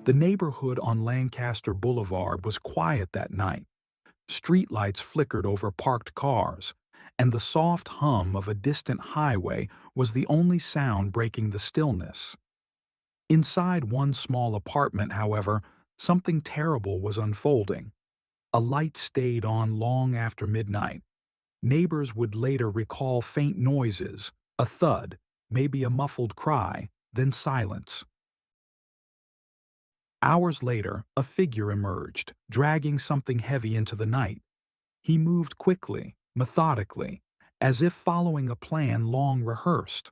The neighborhood on Lancaster Boulevard was quiet that night. Streetlights flickered over parked cars, and the soft hum of a distant highway was the only sound breaking the stillness. Inside one small apartment, however, something terrible was unfolding. A light stayed on long after midnight. Neighbors would later recall faint noises, a thud, maybe a muffled cry, then silence. Hours later, a figure emerged, dragging something heavy into the night. He moved quickly, methodically, as if following a plan long rehearsed.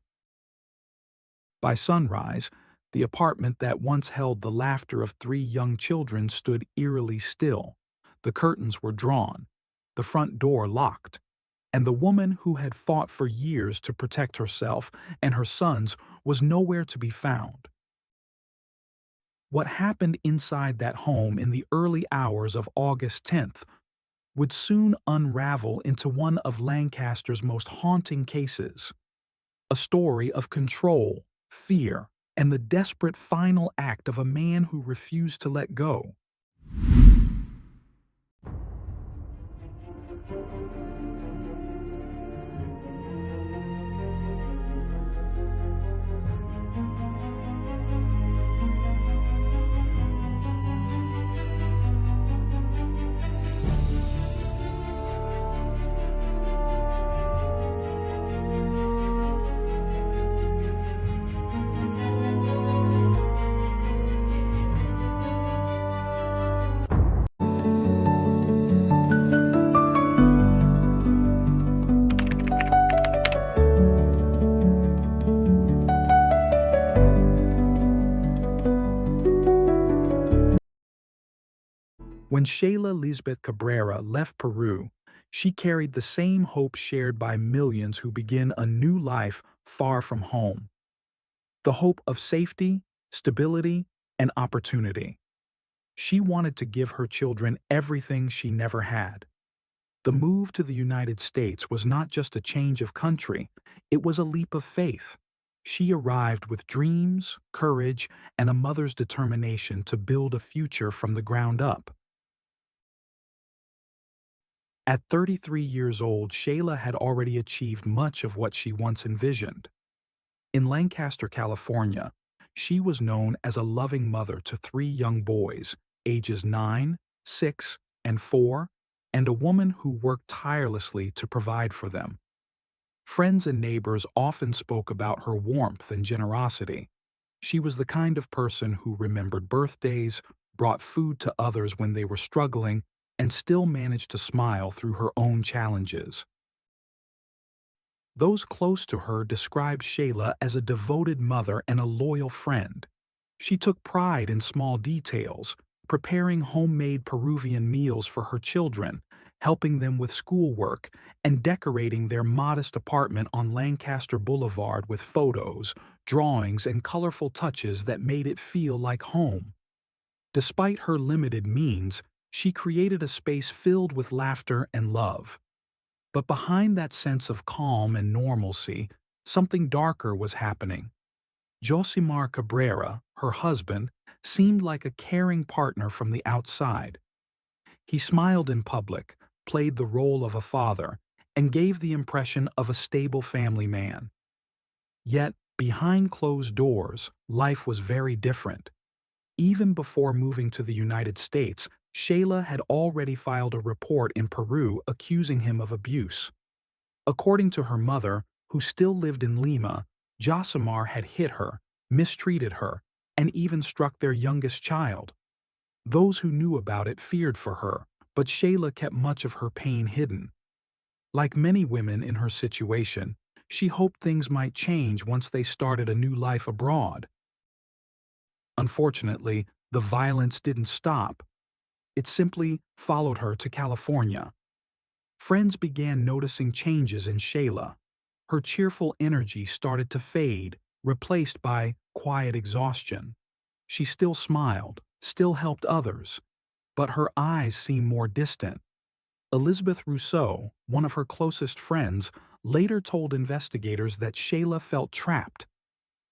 By sunrise, the apartment that once held the laughter of three young children stood eerily still. The curtains were drawn, the front door locked, and the woman who had fought for years to protect herself and her sons was nowhere to be found. What happened inside that home in the early hours of August 10th would soon unravel into one of Lancaster's most haunting cases. A story of control, fear, and the desperate final act of a man who refused to let go. When Sheyla Lisbeth Cabrera left Peru, she carried the same hope shared by millions who begin a new life far from home. The hope of safety, stability, and opportunity. She wanted to give her children everything she never had. The move to the United States was not just a change of country, it was a leap of faith. She arrived with dreams, courage, and a mother's determination to build a future from the ground up. At 33 years old, Sheyla had already achieved much of what she once envisioned. In Lancaster, California, she was known as a loving mother to three young boys, ages 9, 6, and 4, and a woman who worked tirelessly to provide for them. Friends and neighbors often spoke about her warmth and generosity. She was the kind of person who remembered birthdays, brought food to others when they were struggling, and still managed to smile through her own challenges. Those close to her described Sheyla as a devoted mother and a loyal friend. She took pride in small details, preparing homemade Peruvian meals for her children, helping them with schoolwork, and decorating their modest apartment on Lancaster Boulevard with photos, drawings, and colorful touches that made it feel like home. Despite her limited means, she created a space filled with laughter and love. But behind that sense of calm and normalcy, something darker was happening. Josimar Cabrera, her husband, seemed like a caring partner from the outside. He smiled in public, played the role of a father, and gave the impression of a stable family man. Yet, behind closed doors, life was very different. Even before moving to the United States, Sheyla had already filed a report in Peru accusing him of abuse. According to her mother, who still lived in Lima, Josimar had hit her, mistreated her, and even struck their youngest child. Those who knew about it feared for her, but Sheyla kept much of her pain hidden. Like many women in her situation, she hoped things might change once they started a new life abroad. Unfortunately, the violence didn't stop. It simply followed her to California. Friends began noticing changes in Sheyla. Her cheerful energy started to fade, replaced by quiet exhaustion. She still smiled, still helped others, but her eyes seemed more distant. Elizabeth Rousseau, one of her closest friends, later told investigators that Sheyla felt trapped.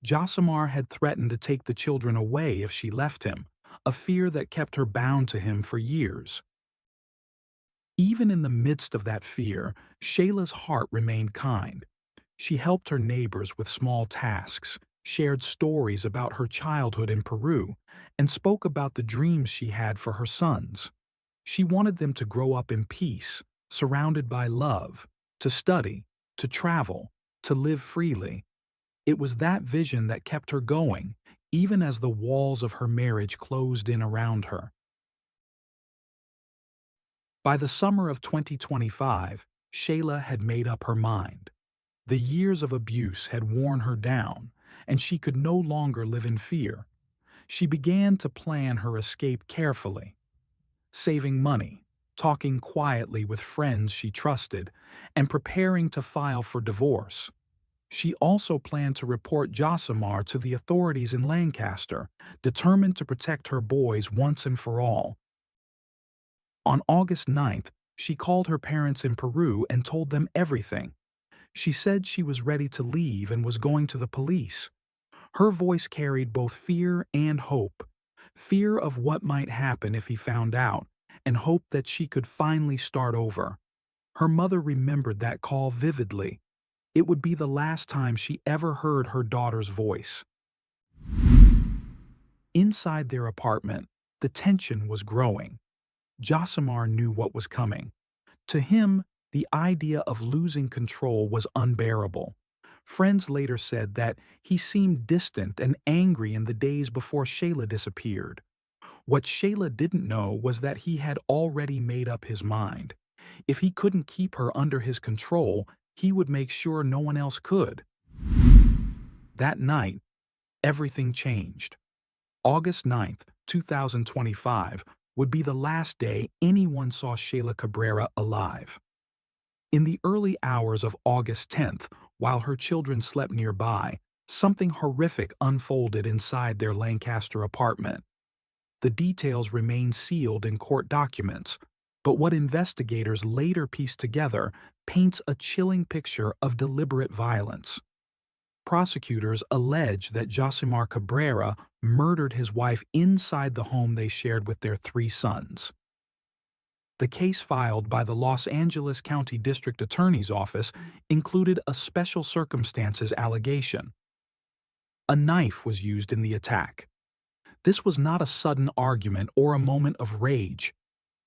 Josimar had threatened to take the children away if she left him, a fear that kept her bound to him for years. Even in the midst of that fear, Shayla's heart remained kind. She helped her neighbors with small tasks, shared stories about her childhood in Peru, and spoke about the dreams she had for her sons. She wanted them to grow up in peace, surrounded by love, to study, to travel, to live freely. It was that vision that kept her going, even as the walls of her marriage closed in around her. By the summer of 2025, Shayla had made up her mind. The years of abuse had worn her down, and she could no longer live in fear. She began to plan her escape carefully, saving money, talking quietly with friends she trusted, and preparing to file for divorce. She also planned to report Josimar to the authorities in Lancaster, determined to protect her boys once and for all. On August 9th, she called her parents in Peru and told them everything. She said she was ready to leave and was going to the police. Her voice carried both fear and hope. Fear of what might happen if he found out, and hope that she could finally start over. Her mother remembered that call vividly. It would be the last time she ever heard her daughter's voice. Inside their apartment, the tension was growing. Josimar knew what was coming. To him, the idea of losing control was unbearable. Friends later said that he seemed distant and angry in the days before Shayla disappeared. What Shayla didn't know was that he had already made up his mind. If he couldn't keep her under his control, he would make sure no one else could. That night, everything changed. August 9th, 2025, would be the last day anyone saw Sheyla Cabrera alive. In the early hours of August 10th, while her children slept nearby, something horrific unfolded inside their Lancaster apartment. The details remain sealed in court documents, but what investigators later pieced together paints a chilling picture of deliberate violence. Prosecutors allege that Josimar Cabrera murdered his wife inside the home they shared with their 3 sons. The case filed by the Los Angeles County District Attorney's Office included a special circumstances allegation. A knife was used in the attack. This was not a sudden argument or a moment of rage.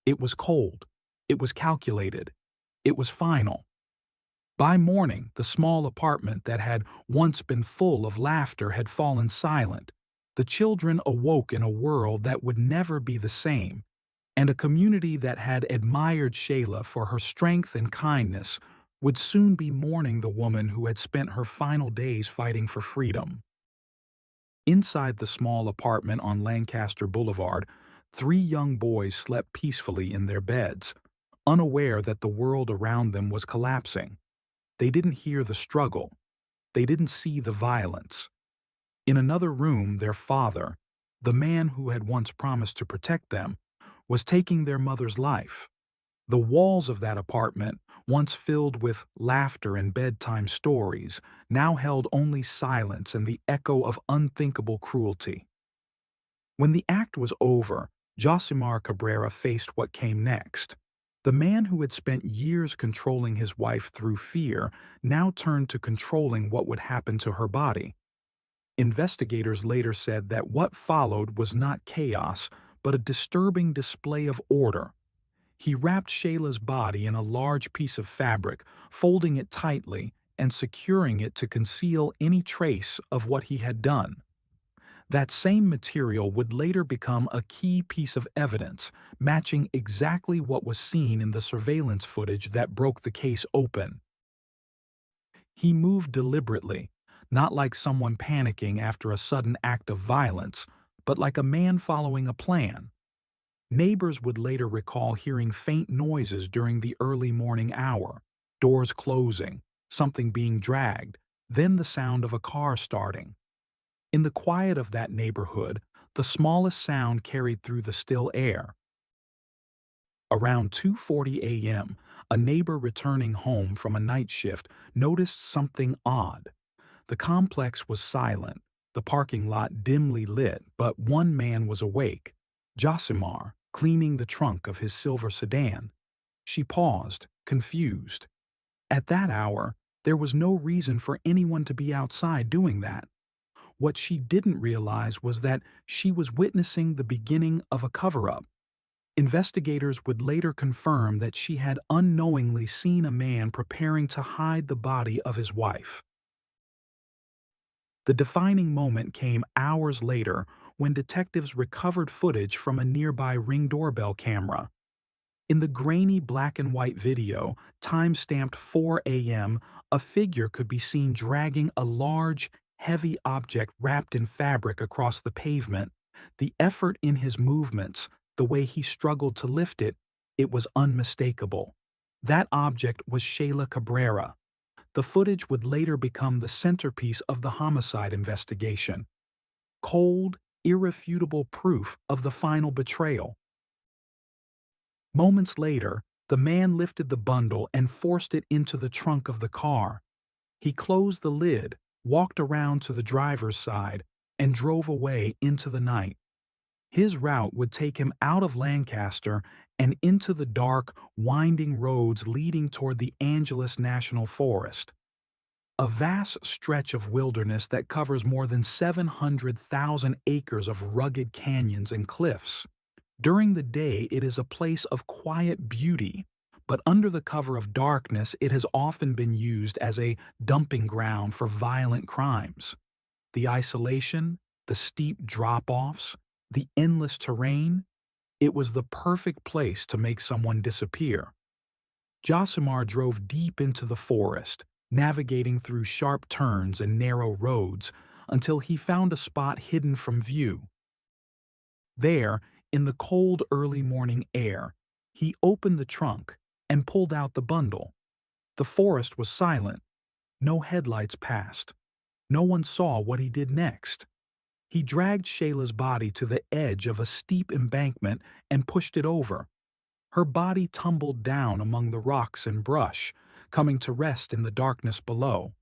It was cold. It was calculated. It was final. By morning, the small apartment that had once been full of laughter had fallen silent. The children awoke in a world that would never be the same, and a community that had admired Shayla for her strength and kindness would soon be mourning the woman who had spent her final days fighting for freedom. Inside the small apartment on Lancaster Boulevard, 3 young boys slept peacefully in their beds, unaware that the world around them was collapsing. They didn't hear the struggle. They didn't see the violence. In another room, their father, the man who had once promised to protect them, was taking their mother's life. The walls of that apartment, once filled with laughter and bedtime stories, now held only silence and the echo of unthinkable cruelty. When the act was over, Josimar Cabrera faced what came next. The man who had spent years controlling his wife through fear now turned to controlling what would happen to her body. Investigators later said that what followed was not chaos, but a disturbing display of order. He wrapped Shayla's body in a large piece of fabric, folding it tightly and securing it to conceal any trace of what he had done. That same material would later become a key piece of evidence, matching exactly what was seen in the surveillance footage that broke the case open. He moved deliberately, not like someone panicking after a sudden act of violence, but like a man following a plan. Neighbors would later recall hearing faint noises during the early morning hour, doors closing, something being dragged, then the sound of a car starting. In the quiet of that neighborhood, the smallest sound carried through the still air. Around 2:40 a.m., a neighbor returning home from a night shift noticed something odd. The complex was silent, the parking lot dimly lit, but one man was awake. Josimar, cleaning the trunk of his silver sedan. She paused, confused. At that hour, there was no reason for anyone to be outside doing that. What she didn't realize was that she was witnessing the beginning of a cover-up. Investigators would later confirm that she had unknowingly seen a man preparing to hide the body of his wife. The defining moment came hours later when detectives recovered footage from a nearby Ring doorbell camera. In the grainy black and white video, time-stamped 4 a.m., a figure could be seen dragging a large, heavy object wrapped in fabric across the pavement. The effort in his movements, the way he struggled to lift it, it was unmistakable. That object was Sheyla Cabrera. The footage would later become the centerpiece of the homicide investigation. Cold, irrefutable proof of the final betrayal. Moments later, the man lifted the bundle and forced it into the trunk of the car. He closed the lid, walked around to the driver's side, and drove away into the night. His route would take him out of Lancaster and into the dark, winding roads leading toward the Angeles National Forest. A vast stretch of wilderness that covers more than 700,000 acres of rugged canyons and cliffs. During the day, it is a place of quiet beauty, but under the cover of darkness, it has often been used as a dumping ground for violent crimes. The isolation, the steep drop-offs, the endless terrain, it was the perfect place to make someone disappear. Josimar drove deep into the forest, navigating through sharp turns and narrow roads until he found a spot hidden from view. There, in the cold early morning air, he opened the trunk and pulled out the bundle. The forest was silent. No headlights passed. No one saw what he did next. He dragged Sheyla's body to the edge of a steep embankment and pushed it over. Her body tumbled down among the rocks and brush, coming to rest in the darkness below.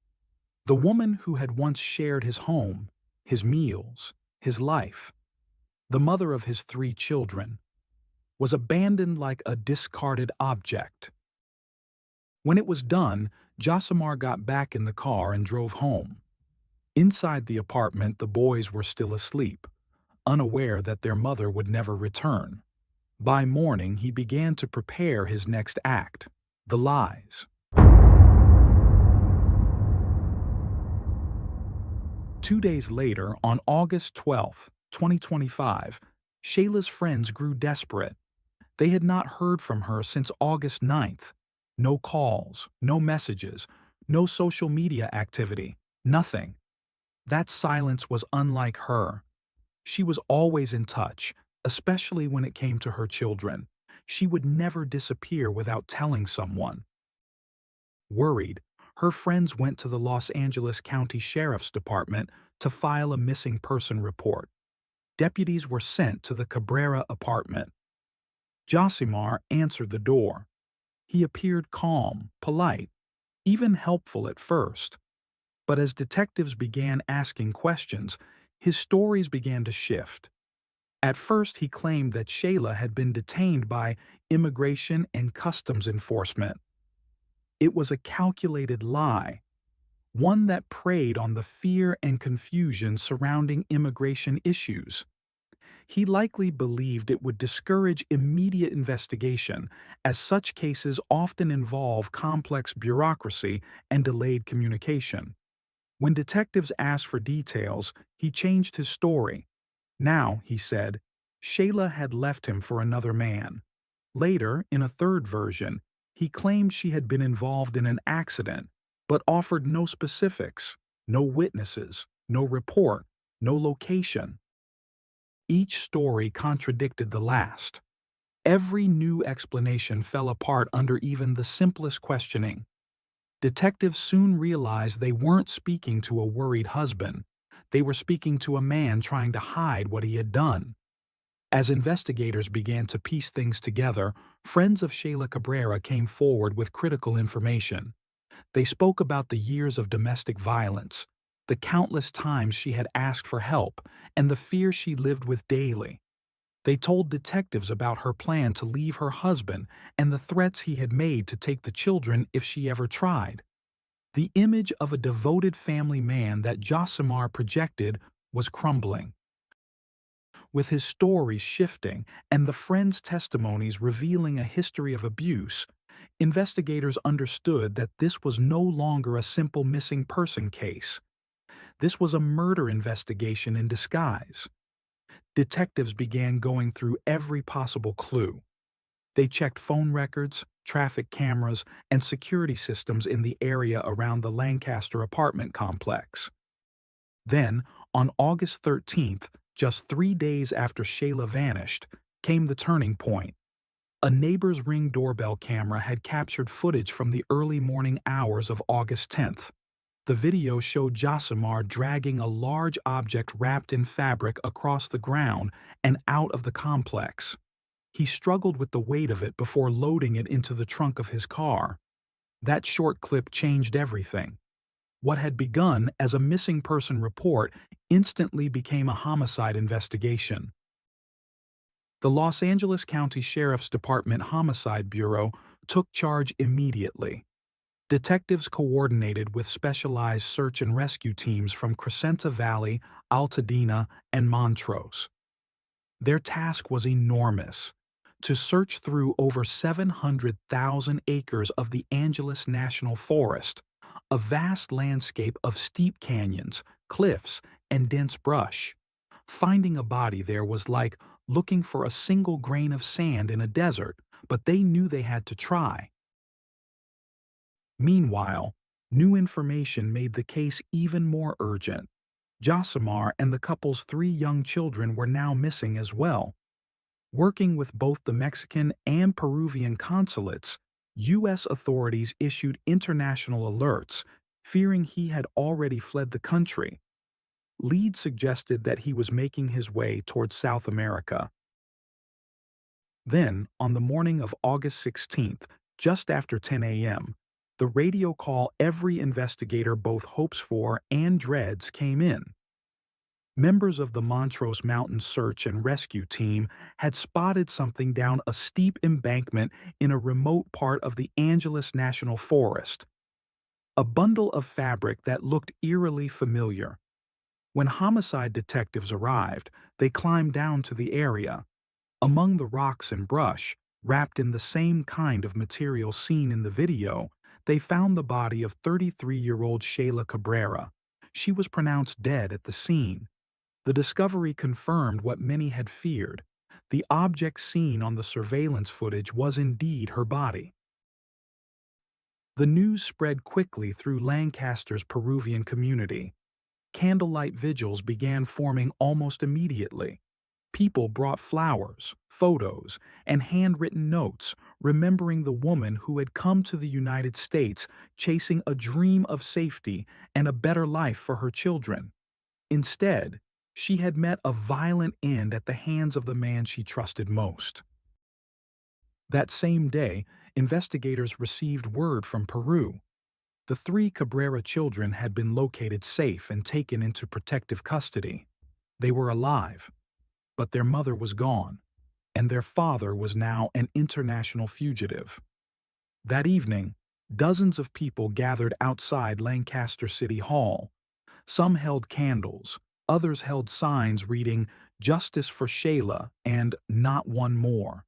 The woman who had once shared his home, his meals, his life, the mother of his 3 children, was abandoned like a discarded object. When it was done, Josimar got back in the car and drove home. Inside the apartment, the boys were still asleep, unaware that their mother would never return. By morning, he began to prepare his next act, the lies. 2 days later, on August 12, 2025, Sheyla's friends grew desperate. They had not heard from her since August 9th. No calls, no messages, no social media activity, nothing. That silence was unlike her. She was always in touch, especially when it came to her children. She would never disappear without telling someone. Worried, her friends went to the Los Angeles County Sheriff's Department to file a missing person report. Deputies were sent to the Cabrera apartment. Josimar answered the door. He appeared calm, polite, even helpful at first. But as detectives began asking questions, his stories began to shift. At first, he claimed that Sheyla had been detained by Immigration and Customs Enforcement. It was a calculated lie, one that preyed on the fear and confusion surrounding immigration issues. He likely believed it would discourage immediate investigation, as such cases often involve complex bureaucracy and delayed communication. When detectives asked for details, he changed his story. Now, he said, Sheyla had left him for another man. Later, in a third version, he claimed she had been involved in an accident, but offered no specifics, no witnesses, no report, no location. Each story contradicted the last. Every new explanation fell apart under even the simplest questioning. Detectives soon realized they weren't speaking to a worried husband. They were speaking to a man trying to hide what he had done. As investigators began to piece things together, friends of Sheyla Cabrera came forward with critical information. They spoke about the years of domestic violence, the countless times she had asked for help, and the fear she lived with daily. They told detectives about her plan to leave her husband and the threats he had made to take the children if she ever tried. The image of a devoted family man that Josimar projected was crumbling. With his stories shifting and the friends' testimonies revealing a history of abuse, investigators understood that this was no longer a simple missing person case. This was a murder investigation in disguise. Detectives began going through every possible clue. They checked phone records, traffic cameras, and security systems in the area around the Lancaster apartment complex. Then, on August 13th, just 3 days after Sheyla vanished, came the turning point. A neighbor's Ring doorbell camera had captured footage from the early morning hours of August 10th. The video showed Josimar dragging a large object wrapped in fabric across the ground and out of the complex. He struggled with the weight of it before loading it into the trunk of his car. That short clip changed everything. What had begun as a missing person report instantly became a homicide investigation. The Los Angeles County Sheriff's Department Homicide Bureau took charge immediately. Detectives coordinated with specialized search and rescue teams from Crescenta Valley, Altadena, and Montrose. Their task was enormous: to search through over 700,000 acres of the Angeles National Forest, a vast landscape of steep canyons, cliffs, and dense brush. Finding a body there was like looking for a single grain of sand in a desert, but they knew they had to try. Meanwhile, new information made the case even more urgent. Josimar and the couple's 3 young children were now missing as well. Working with both the Mexican and Peruvian consulates, U.S. authorities issued international alerts, fearing he had already fled the country. Leads suggested that he was making his way towards South America. Then, on the morning of August 16th, just after 10 a.m., the radio call every investigator both hopes for and dreads came in. Members of the Montrose Mountain Search and Rescue Team had spotted something down a steep embankment in a remote part of the Angeles National Forest. A bundle of fabric that looked eerily familiar. When homicide detectives arrived, they climbed down to the area. Among the rocks and brush, wrapped in the same kind of material seen in the video, they found the body of 33-year-old Sheyla Cabrera. She was pronounced dead at the scene. The discovery confirmed what many had feared. The object seen on the surveillance footage was indeed her body. The news spread quickly through Lancaster's Peruvian community. Candlelight vigils began forming almost immediately. People brought flowers, photos, and handwritten notes remembering the woman who had come to the United States chasing a dream of safety and a better life for her children. Instead, she had met a violent end at the hands of the man she trusted most. That same day, investigators received word from Peru. The 3 Cabrera children had been located safe and taken into protective custody. They were alive, but their mother was gone, and their father was now an international fugitive. That evening, dozens of people gathered outside Lancaster City Hall. Some held candles, others held signs reading "Justice for Sheyla" and "Not one more."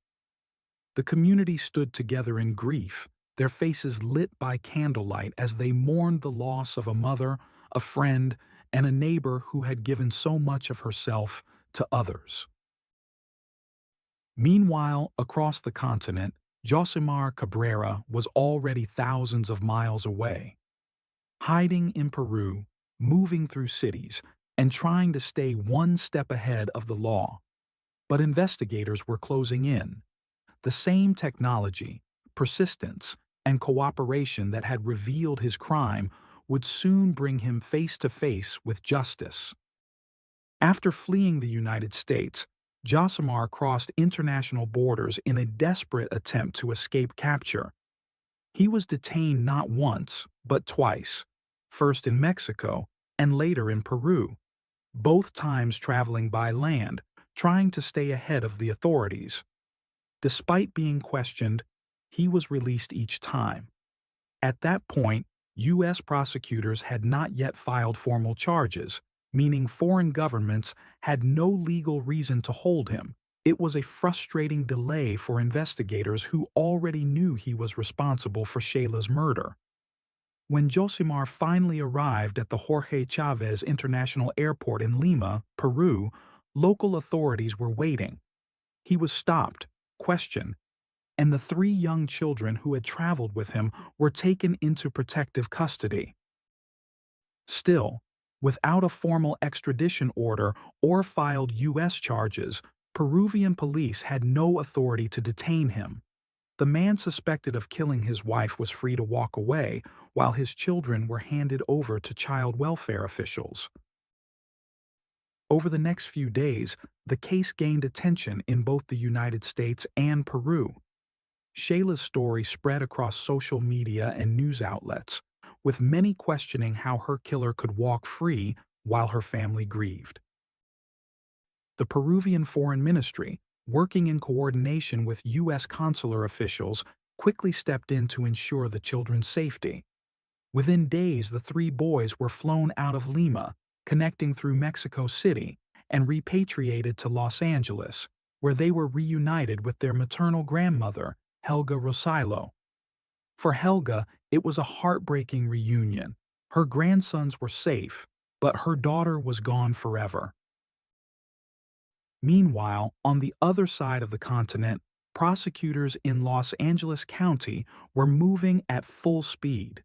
The community stood together in grief, their faces lit by candlelight as they mourned the loss of a mother, a friend, and a neighbor who had given so much of herself to others. Meanwhile, across the continent, Josimar Cabrera was already thousands of miles away. Hiding in Peru, moving through cities, and trying to stay one step ahead of the law. But investigators were closing in. The same technology, persistence, and cooperation that had revealed his crime would soon bring him face to face with justice. After fleeing the United States, Josimar crossed international borders in a desperate attempt to escape capture. He was detained not once, but twice, first in Mexico and later in Peru, both times traveling by land, trying to stay ahead of the authorities. Despite being questioned, he was released each time. At that point, U.S. prosecutors had not yet filed formal charges, meaning foreign governments had no legal reason to hold him. It was a frustrating delay for investigators who already knew he was responsible for Sheyla's murder. When Josimar finally arrived at the Jorge Chavez International Airport in Lima, Peru, local authorities were waiting. He was stopped, questioned, and the three young children who had traveled with him were taken into protective custody. Still, without a formal extradition order or filed U.S. charges, Peruvian police had no authority to detain him. The man suspected of killing his wife was free to walk away, while his children were handed over to child welfare officials. Over the next few days, the case gained attention in both the United States and Peru. Sheyla's story spread across social media and news outlets, with many questioning how her killer could walk free while her family grieved. The Peruvian Foreign Ministry, working in coordination with U.S. consular officials, quickly stepped in to ensure the children's safety. Within days, the three boys were flown out of Lima, connecting through Mexico City, and repatriated to Los Angeles, where they were reunited with their maternal grandmother, Helga Rosillo. For Helga, it was a heartbreaking reunion. Her grandsons were safe, but her daughter was gone forever. Meanwhile, on the other side of the continent, prosecutors in Los Angeles County were moving at full speed.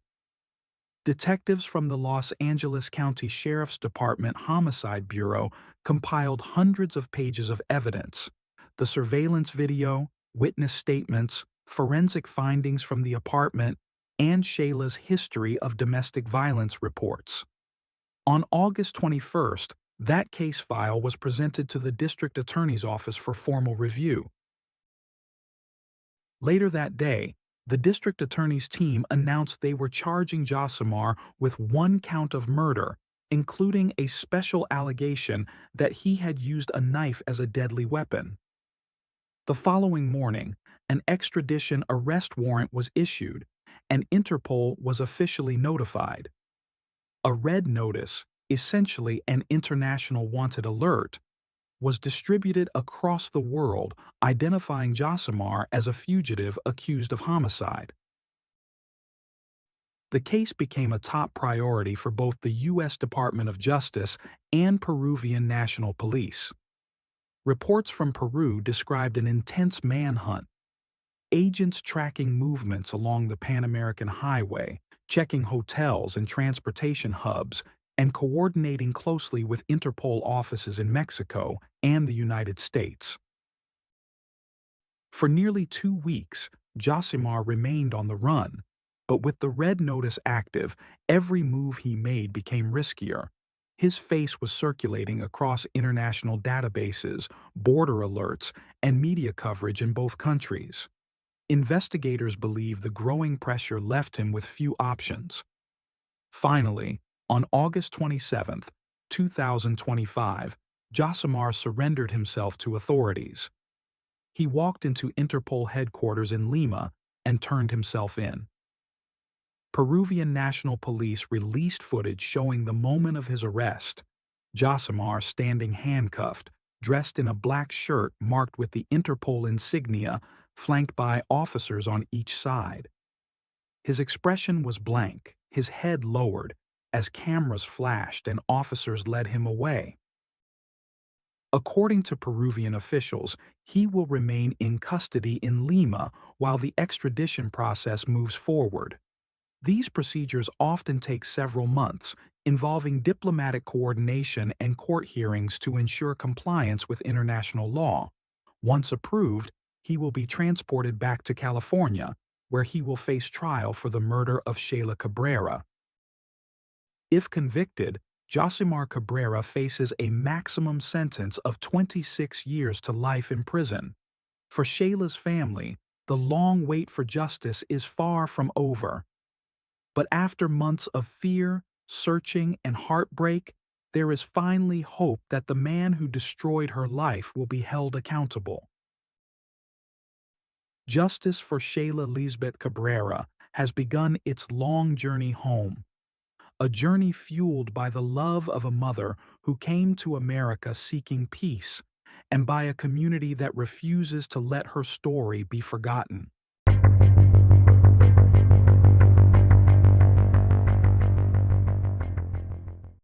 Detectives from the Los Angeles County Sheriff's Department Homicide Bureau compiled hundreds of pages of evidence: the surveillance video, witness statements, forensic findings from the apartment, and Sheyla's history of domestic violence reports. On August 21st, that case file was presented to the district attorney's office for formal review. Later that day, the district attorney's team announced they were charging Josimar with one count of murder, including a special allegation that he had used a knife as a deadly weapon. The following morning, an extradition arrest warrant was issued, and Interpol was officially notified. A red notice, essentially an international wanted alert, was distributed across the world, identifying Josimar as a fugitive accused of homicide. The case became a top priority for both the U.S. Department of Justice and Peruvian National Police. Reports from Peru described an intense manhunt, agents tracking movements along the Pan American Highway, checking hotels and transportation hubs, and coordinating closely with Interpol offices in Mexico and the United States. For nearly 2 weeks, Josimar remained on the run, but with the red notice active, every move he made became riskier. His face was circulating across international databases, border alerts, and media coverage in both countries. Investigators believe the growing pressure left him with few options. Finally, on August 27, 2025, Josimar surrendered himself to authorities. He walked into Interpol headquarters in Lima and turned himself in. Peruvian National Police released footage showing the moment of his arrest: Josimar standing handcuffed, dressed in a black shirt marked with the Interpol insignia, flanked by officers on each side. His expression was blank, his head lowered, as cameras flashed and officers led him away. According to Peruvian officials, he will remain in custody in Lima while the extradition process moves forward. These procedures often take several months, involving diplomatic coordination and court hearings to ensure compliance with international law. Once approved, he will be transported back to California, where he will face trial for the murder of Sheyla Cabrera. If convicted, Josimar Cabrera faces a maximum sentence of 26 years to life in prison. For Sheyla's family, the long wait for justice is far from over. But after months of fear, searching, and heartbreak, there is finally hope that the man who destroyed her life will be held accountable. Justice for Sheyla Lisbeth Cabrera has begun its long journey home, a journey fueled by the love of a mother who came to America seeking peace and by a community that refuses to let her story be forgotten.